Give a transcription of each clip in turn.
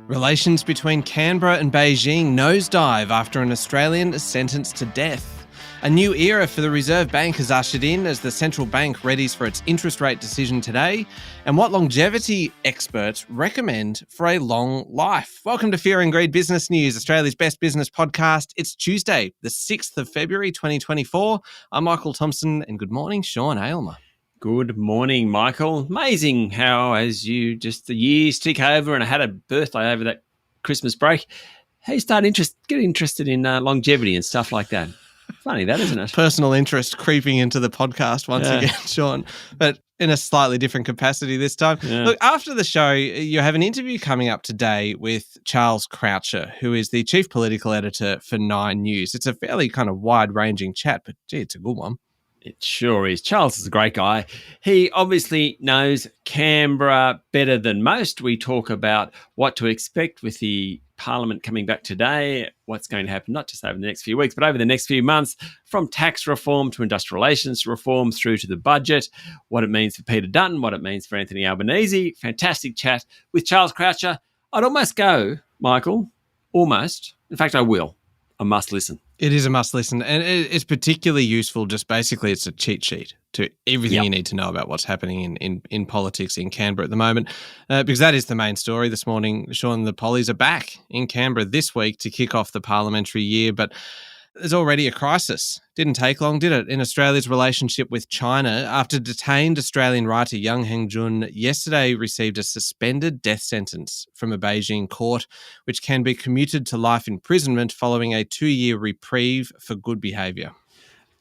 Relations between Canberra and Beijing nosedive after an Australian is sentenced to death. A new era for the Reserve Bank has ushered in as the central bank readies for its interest rate decision today, and what longevity experts recommend for a long life. Welcome to Fear and Greed Business News, Australia's best business podcast. It's Tuesday, the 6th of February, 2024. I'm Michael Thompson, and good morning, Sean Aylmer. Good morning, Michael. Amazing how, as the years tick over, and I had a birthday over that Christmas break, how you start get interested in longevity and stuff like that. Funny that, isn't it? Personal interest creeping into the podcast once again, Sean, but in a slightly different capacity this time. Yeah. Look, after the show, you have an interview coming up today with Charles Croucher, who is the chief political editor for Nine News. It's a fairly kind of wide-ranging chat, but gee, it's a good one. It sure is. Charles is a great guy. He obviously knows Canberra better than most. We talk about what to expect with the Parliament coming back today, what's going to happen not just over the next few weeks, but over the next few months, from tax reform to industrial relations reform through to the budget, what it means for Peter Dutton, what it means for Anthony Albanese. Fantastic chat with Charles Croucher. I'd almost go, Michael, almost. In fact, I will. I must listen. It is a must listen, and it's particularly useful. Just basically, it's a cheat sheet to everything you need to know about what's happening in politics in Canberra at the moment, because that is the main story this morning. Sean, the pollies are back in Canberra this week to kick off the parliamentary year, but there's already a crisis. Didn't take long, did it, in Australia's relationship with China after detained Australian writer Young Hengjun yesterday received a suspended death sentence from a Beijing court, which can be commuted to life imprisonment following a 2-year reprieve for good behaviour.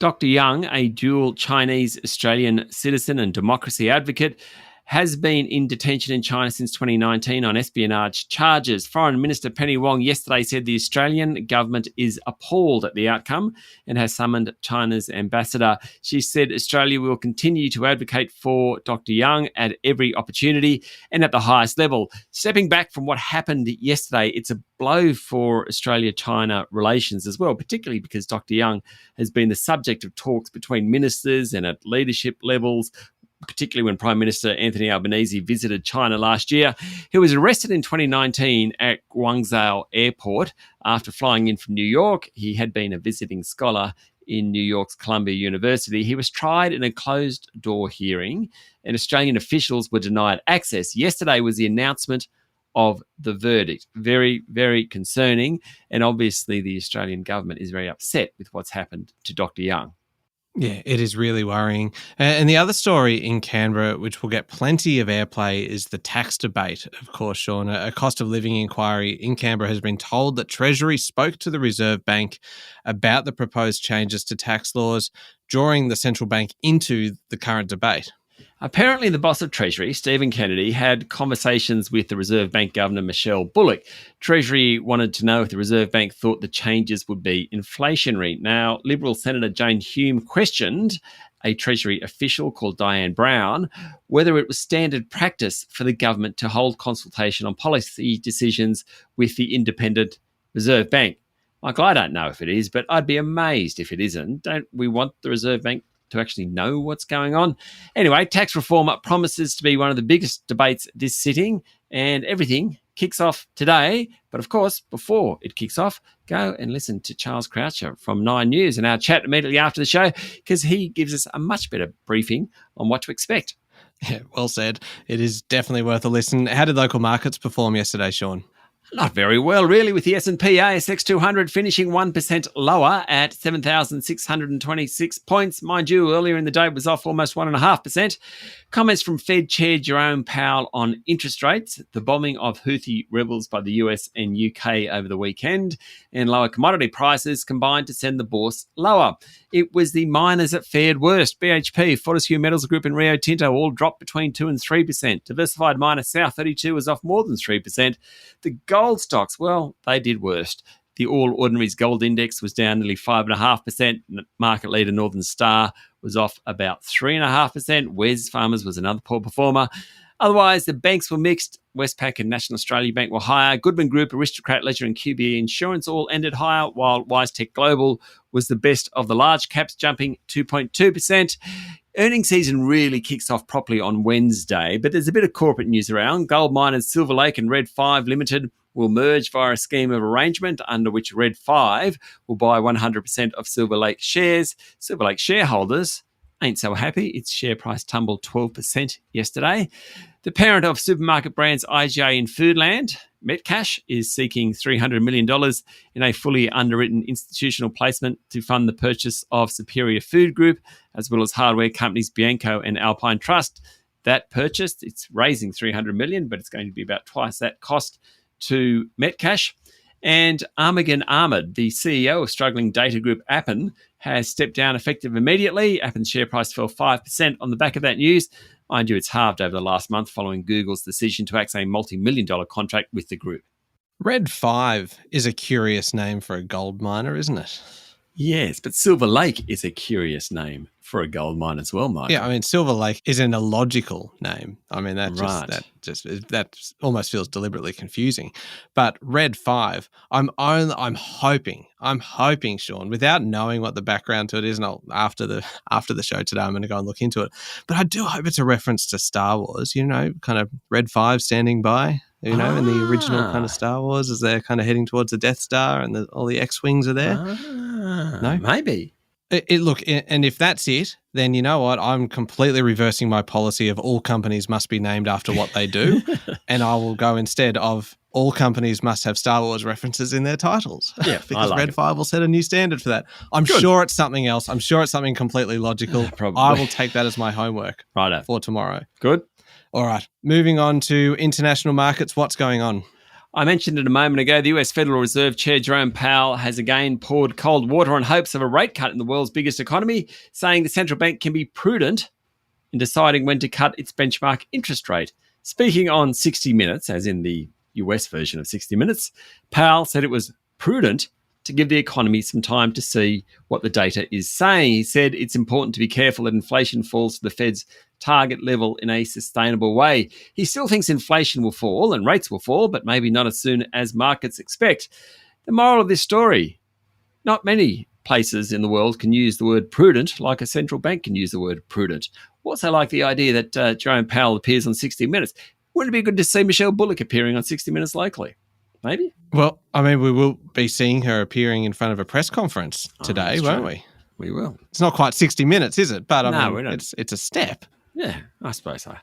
Dr. Young, a dual Chinese-Australian citizen and democracy advocate, has been in detention in China since 2019 on espionage charges. Foreign Minister Penny Wong yesterday said the Australian government is appalled at the outcome and has summoned China's ambassador. She said Australia will continue to advocate for Dr. Young at every opportunity and at the highest level. Stepping back from what happened yesterday, it's a blow for Australia-China relations as well, particularly because Dr. Young has been the subject of talks between ministers and at leadership levels, particularly when Prime Minister Anthony Albanese visited China last year. He was arrested in 2019 at Guangzhou Airport after flying in from New York. He had been a visiting scholar in New York's Columbia University. He was tried in a closed-door hearing, and Australian officials were denied access. Yesterday was the announcement of the verdict. Very, very concerning, and obviously the Australian government is very upset with what's happened to Dr. Young. Yeah, it is really worrying. And the other story in Canberra, which will get plenty of airplay, is the tax debate, of course, Sean. A cost of living inquiry in Canberra has been told that Treasury spoke to the Reserve Bank about the proposed changes to tax laws, drawing the central bank into the current debate. Apparently, the boss of Treasury, Stephen Kennedy, had conversations with the Reserve Bank Governor, Michelle Bullock. Treasury wanted to know if the Reserve Bank thought the changes would be inflationary. Now, Liberal Senator Jane Hume questioned a Treasury official called Diane Brown whether it was standard practice for the government to hold consultation on policy decisions with the independent Reserve Bank. Michael, I don't know if it is, but I'd be amazed if it isn't. Don't we want the Reserve Bank to actually know what's going on? Anyway, tax reform promises to be one of the biggest debates this sitting, and everything kicks off today. But of course, before it kicks off, go and listen to Charles Croucher from Nine News and our chat immediately after the show, because he gives us a much better briefing on what to expect. Yeah, well said. It is definitely worth a listen. How did local markets perform yesterday, Sean? Not very well, really, with the S&P ASX 200 finishing 1% lower at 7,626 points. Mind you, earlier in the day it was off almost 1.5%. Comments from Fed Chair Jerome Powell on interest rates, the bombing of Houthi rebels by the US and UK over the weekend, and lower commodity prices combined to send the bourse lower. It was the miners that fared worst. BHP, Fortescue Metals Group and Rio Tinto all dropped between 2 and 3%. Diversified miner South32 was off more than 3%. The gold stocks, well, they did worst. The All Ordinaries Gold Index was down nearly 5.5%. Market leader Northern Star was off about 3.5%. Wes Farmers was another poor performer. Otherwise, the banks were mixed. Westpac and National Australia Bank were higher. Goodman Group, Aristocrat Leisure and QBE Insurance all ended higher, while WiseTech Global was the best of the large caps, jumping 2.2%. Earnings season really kicks off properly on Wednesday, but there's a bit of corporate news around. Gold miners Silver Lake and Red 5 Limited will merge via a scheme of arrangement under which Red 5 will buy 100% of Silver Lake shares. Silver Lake shareholders ain't so happy. Its share price tumbled 12% yesterday. The parent of supermarket brands IGA in Foodland, Metcash, is seeking $300 million in a fully underwritten institutional placement to fund the purchase of Superior Food Group, as well as hardware companies Bianco and Alpine Trust. That purchase, it's raising $300 million, but it's going to be about twice that cost to Metcash. And Armagan Ahmed, the CEO of struggling data group Appen, has stepped down effective immediately. Appen's share price fell 5% on the back of that news. Mind you, it's halved over the last month following Google's decision to axe a multi-million-dollar contract with the group. Red 5 is a curious name for a gold miner, isn't it? Yes, but Silver Lake is a curious name for a gold mine as well, Mike. Yeah, I mean, Silver Lake is an illogical name. I mean, that almost feels deliberately confusing. But Red 5, I'm hoping, Sean, without knowing what the background to it is, and after the show today, I'm going to go and look into it. But I do hope it's a reference to Star Wars. Kind of Red 5 standing by. In the original kind of Star Wars, as they're kind of heading towards the Death Star and all the X-Wings are there. No? Maybe. And if that's it, then you know what? I'm completely reversing my policy of all companies must be named after what they do, and I will go instead of all companies must have Star Wars references in their titles. Yeah, because Red 5 will set a new standard for that. I'm sure it's something else. I'm sure it's something completely logical. Probably. I will take that as my homework for tomorrow. Good. All right, moving on to international markets. What's going on? I mentioned it a moment ago. The US Federal Reserve Chair Jerome Powell has again poured cold water on hopes of a rate cut in the world's biggest economy, saying the central bank can be prudent in deciding when to cut its benchmark interest rate. Speaking on 60 Minutes, as in the US version of 60 Minutes, Powell said it was prudent to give the economy some time to see what the data is saying. He said it's important to be careful that inflation falls to the Fed's target level in a sustainable way. He still thinks inflation will fall and rates will fall, but maybe not as soon as markets expect. The moral of this story, not many places in the world can use the word prudent like a central bank can use the word prudent. Also like the idea that Jerome Powell appears on 60 Minutes. Wouldn't it be good to see Michelle Bullock appearing on 60 Minutes locally? Maybe. Well, I mean, we will be seeing her appearing in front of a press conference today, won't we? We will. It's not quite 60 Minutes, is it? But I mean, we it's a step. Yeah, I suppose so.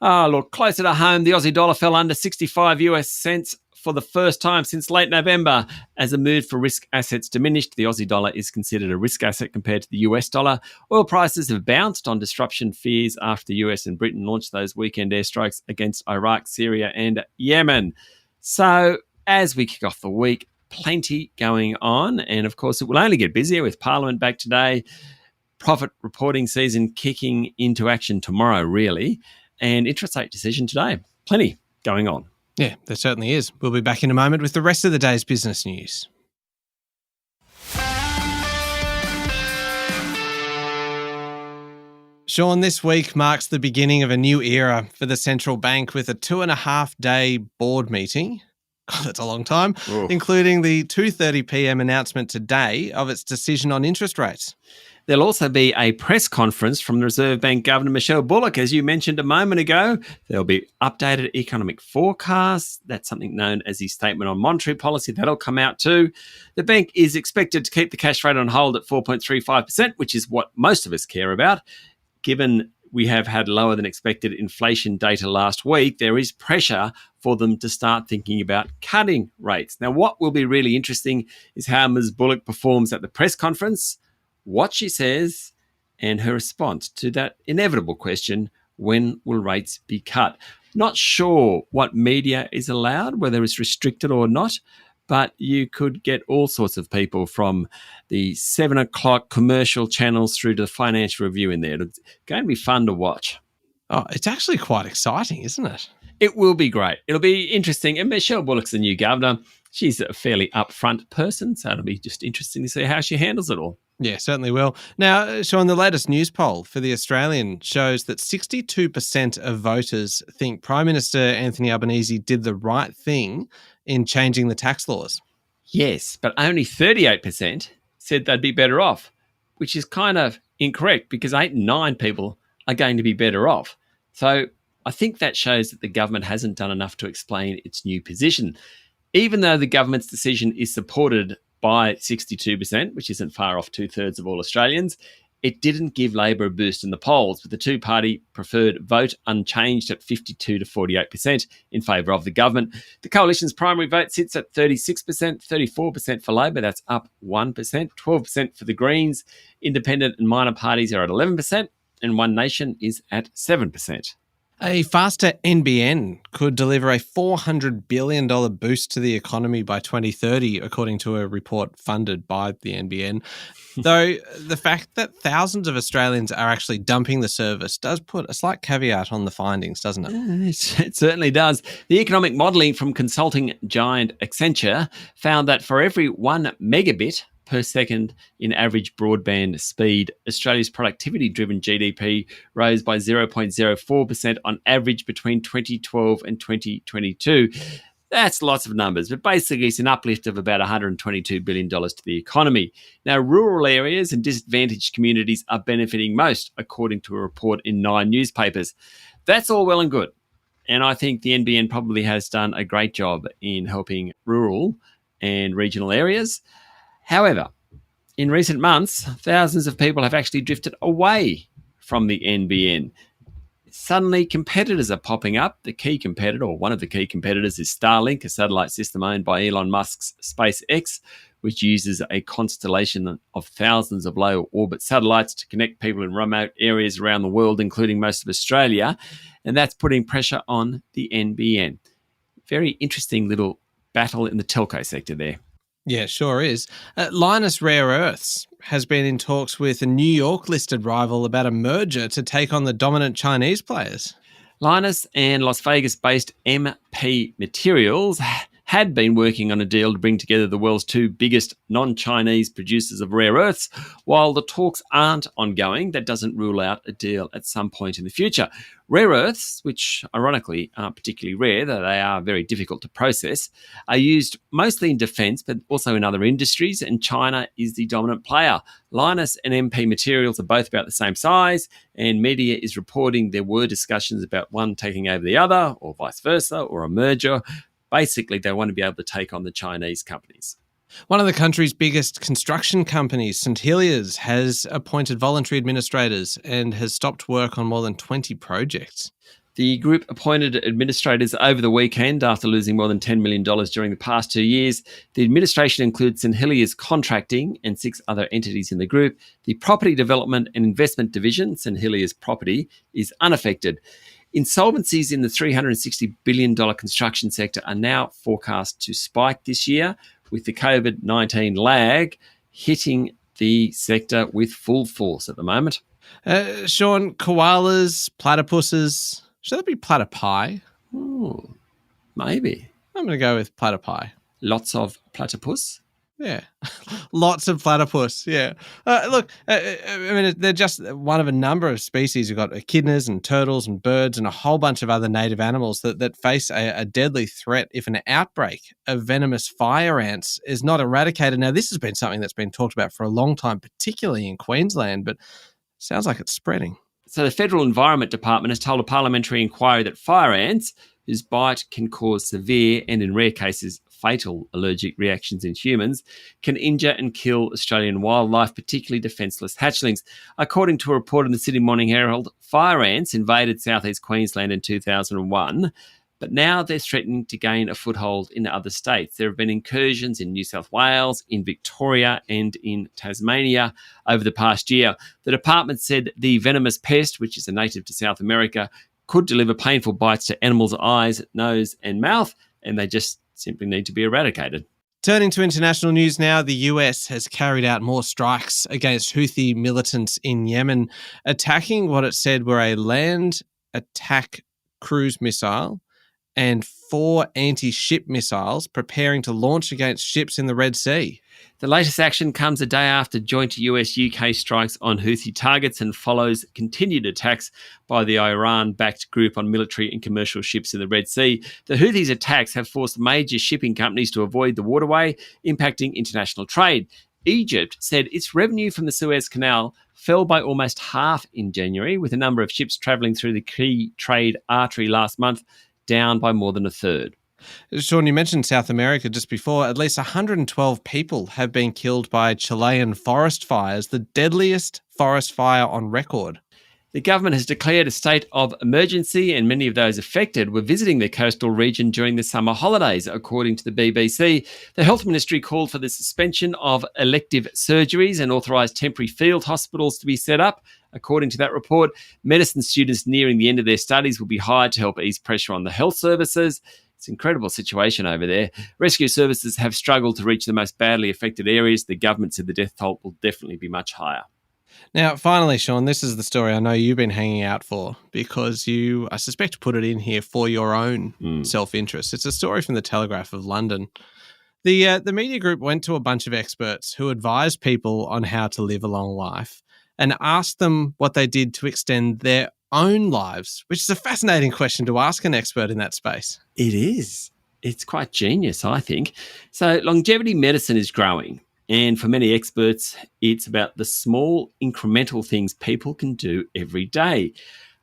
Look, closer to home, the Aussie dollar fell under 65 US cents for the first time since late November. As the mood for risk assets diminished, the Aussie dollar is considered a risk asset compared to the US dollar. Oil prices have bounced on disruption fears after the US and Britain launched those weekend airstrikes against Iraq, Syria and Yemen. So as we kick off the week, plenty going on. And of course, it will only get busier with Parliament back today. Profit reporting season kicking into action tomorrow, really. And interest rate decision today. Plenty going on. Yeah, there certainly is. We'll be back in a moment with the rest of the day's business news. Sean, this week marks the beginning of a new era for the central bank with a 2.5-day board meeting. God, that's a long time, including the 2:30 p.m. announcement today of its decision on interest rates. There'll also be a press conference from the Reserve Bank Governor Michelle Bullock, as you mentioned a moment ago. There'll be updated economic forecasts. That's something known as the Statement on Monetary Policy. That'll come out too. The bank is expected to keep the cash rate on hold at 4.35%, which is what most of us care about. Given we have had lower than expected inflation data last week, there is pressure for them to start thinking about cutting rates. Now, what will be really interesting is how Ms. Bullock performs at the press conference, what she says, and her response to that inevitable question, when will rates be cut? Not sure what media is allowed, whether it's restricted or not, but you could get all sorts of people from the 7 o'clock commercial channels through to the Financial Review in there. It's going to be fun to watch. Oh, it's actually quite exciting, isn't it? It will be great. It'll be interesting. And Michelle Bullock's the new governor. She's a fairly upfront person, so it'll be just interesting to see how she handles it all. Yeah, certainly will. Now, Sean, the latest news poll for The Australian shows that 62% of voters think Prime Minister Anthony Albanese did the right thing in changing the tax laws. Yes, but only 38% said they'd be better off, which is kind of incorrect because 8 and 9 people are going to be better off. So I think that shows that the government hasn't done enough to explain its new position. Even though the government's decision is supported by 62%, which isn't far off 2/3 of all Australians, it didn't give Labor a boost in the polls, with the two-party preferred vote unchanged at 52 to 48% in favour of the government. The coalition's primary vote sits at 36%, 34% for Labor, that's up 1%, 12% for the Greens. Independent and minor parties are at 11%, and One Nation is at 7%. A faster NBN could deliver a $400 billion boost to the economy by 2030, according to a report funded by the NBN. Though the fact that thousands of Australians are actually dumping the service does put a slight caveat on the findings, doesn't it? It certainly does. The economic modelling from consulting giant Accenture found that for every 1 megabit per second in average broadband speed, Australia's productivity-driven GDP rose by 0.04% on average between 2012 and 2022. That's lots of numbers, but basically it's an uplift of about $122 billion to the economy. Now, rural areas and disadvantaged communities are benefiting most, according to a report in 9 newspapers. That's all well and good. And I think the NBN probably has done a great job in helping rural and regional areas. However, in recent months, thousands of people have actually drifted away from the NBN. Suddenly, competitors are popping up. The key competitor, or one of the key competitors, is Starlink, a satellite system owned by Elon Musk's SpaceX, which uses a constellation of thousands of low orbit satellites to connect people in remote areas around the world, including most of Australia. And that's putting pressure on the NBN. Very interesting little battle in the telco sector there. Yeah, sure is. Lynas Rare Earths has been in talks with a New York-listed rival about a merger to take on the dominant Chinese players. Lynas and Las Vegas-based MP Materials had been working on a deal to bring together the world's 2 biggest non-Chinese producers of rare earths. While the talks aren't ongoing, that doesn't rule out a deal at some point in the future. Rare earths, which ironically aren't particularly rare, though they are very difficult to process, are used mostly in defence but also in other industries, and China is the dominant player. Lynas and MP Materials are both about the same size, and media is reporting there were discussions about one taking over the other, or vice versa, or a merger. Basically, they want to be able to take on the Chinese companies. One of the country's biggest construction companies, St Heliers, has appointed voluntary administrators and has stopped work on more than 20 projects. The group appointed administrators over the weekend after losing more than $10 million during the past 2 years. The administration includes St Heliers Contracting and 6 other entities in the group. The Property Development and Investment Division, St Heliers Property, is unaffected. Insolvencies in the $360 billion construction sector are now forecast to spike this year, with the COVID-19 lag hitting the sector with full force at the moment. Sean, koalas, platypuses, should that be platypi? Ooh, maybe. I'm going to go with platypi. Lots of platypus? Yeah, lots of platypus. Yeah, look, I mean, they're just one of a number of species. You've got echidnas and turtles and birds and a whole bunch of other native animals that face a deadly threat if an outbreak of venomous fire ants is not eradicated. Now, this has been something that's been talked about for a long time, particularly in Queensland, but sounds like it's spreading. So the Federal Environment Department has told a parliamentary inquiry that fire ants, whose bite can cause severe and, in rare cases, fatal allergic reactions in humans, can injure and kill Australian wildlife, particularly defenceless hatchlings. According to a report in the Sydney Morning Herald, fire ants invaded southeast Queensland in 2001, but now they're threatening to gain a foothold in other states. There have been incursions in New South Wales, in Victoria and in Tasmania over the past year. The department said the venomous pest, which is a native to South America, could deliver painful bites to animals' eyes, nose and mouth, and they just simply need to be eradicated. Turning to international news now, the US has carried out more strikes against Houthi militants in Yemen, attacking what it said were a land attack cruise missile and 4 anti-ship missiles preparing to launch against ships in the Red Sea. The latest action comes a day after joint US-UK strikes on Houthi targets and follows continued attacks by the Iran-backed group on military and commercial ships in the Red Sea. The Houthis' attacks have forced major shipping companies to avoid the waterway, impacting international trade. Egypt said its revenue from the Suez Canal fell by almost half in January, with a number of ships travelling through the key trade artery last month down by more than a third. Sean, you mentioned South America just before. At least 112 people have been killed by Chilean forest fires, the deadliest forest fire on record. The government has declared a state of emergency, and many of those affected were visiting the coastal region during the summer holidays, according to the BBC. The Health Ministry called for the suspension of elective surgeries and authorised temporary field hospitals to be set up. According to that report, medicine students nearing the end of their studies will be hired to help ease pressure on the health services. It's an incredible situation over there. Rescue services have struggled to reach the most badly affected areas. The government said the death toll will definitely be much higher. Now, finally, Sean, this is the story I know you've been hanging out for because you, I suspect, put it in here for your own self-interest. It's a story from the Telegraph of London. The media group went to a bunch of experts who advised people on how to live a long life and asked them what they did to extend their own lives, which is a fascinating question to ask an expert in that space. It is. It's quite genius, I think. So longevity medicine is growing. And for many experts, it's about the small incremental things people can do every day.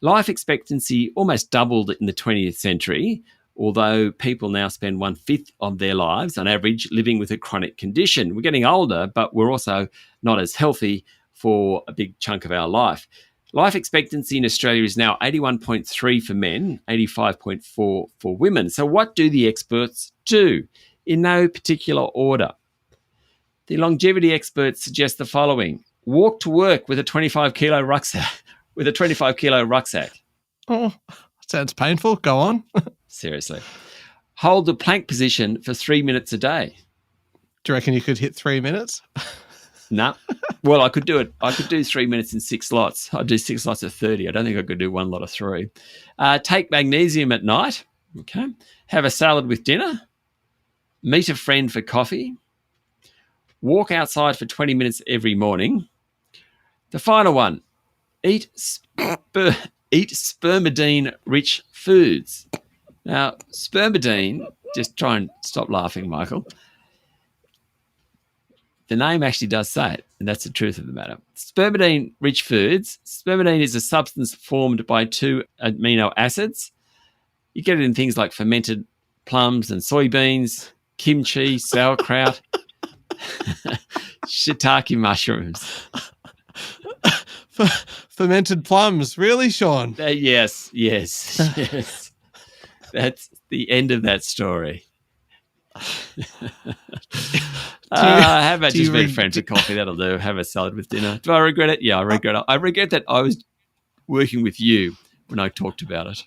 Life expectancy almost doubled in the 20th century, although people now spend 1/5 of their lives on average living with a chronic condition. We're getting older, but we're also not as healthy for a big chunk of our life. Life expectancy in Australia is now 81.3 for men, 85.4 for women. So what do the experts do? In no particular order. The longevity experts suggest the following: walk to work with a 25-kilo rucksack. Oh, sounds painful. Go on. Seriously. Hold the plank position for 3 minutes a day. Do you reckon you could hit 3 minutes? No. Well, I could do it. I could do 3 minutes in 6 slots. I'd do 6 slots of 30. I don't think I could do one lot of 3. Take magnesium at night. Okay. Have a salad with dinner. Meet a friend for coffee. Walk outside for 20 minutes every morning. The final one, eat spermidine-rich foods. Now, spermidine, just try and stop laughing, Michael. The name actually does say it, and that's the truth of the matter. Spermidine-rich foods. Spermidine is a substance formed by 2 amino acids. You get it in things like fermented plums and soybeans, kimchi, sauerkraut, shiitake mushrooms. Fermented plums, really, Sean? Yes. That's the end of that story. How about just meet a friend for coffee? That'll do. Have a salad with dinner. Do I regret it? Yeah, I regret it. I regret that I was working with you when I talked about it.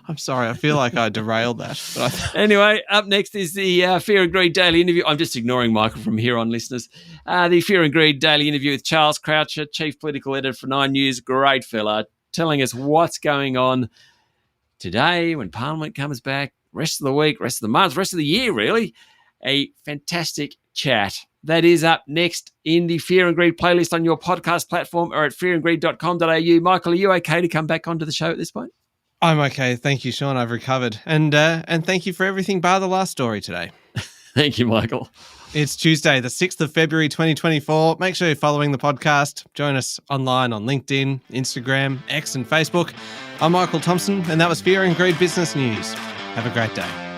I'm sorry. I feel like I derailed that. But Anyway, up next is the Fear and Greed Daily interview. I'm just ignoring Michael from here on, listeners. The Fear and Greed Daily interview with Charles Croucher, Chief Political Editor for 9 News. Great fella, telling us what's going on today when Parliament comes back, rest of the week, rest of the month, rest of the year, really. A fantastic chat. That is up next in the Fear and Greed playlist on your podcast platform or at fearandgreed.com.au. Michael, are you okay to come back onto the show at this point? I'm okay. Thank you, Sean. I've recovered. And thank you for everything bar the last story today. Thank you, Michael. It's Tuesday, the 6th of February, 2024. Make sure you're following the podcast. Join us online on LinkedIn, Instagram, X and Facebook. I'm Michael Thompson, and that was Fear and Greed Business News. Have a great day.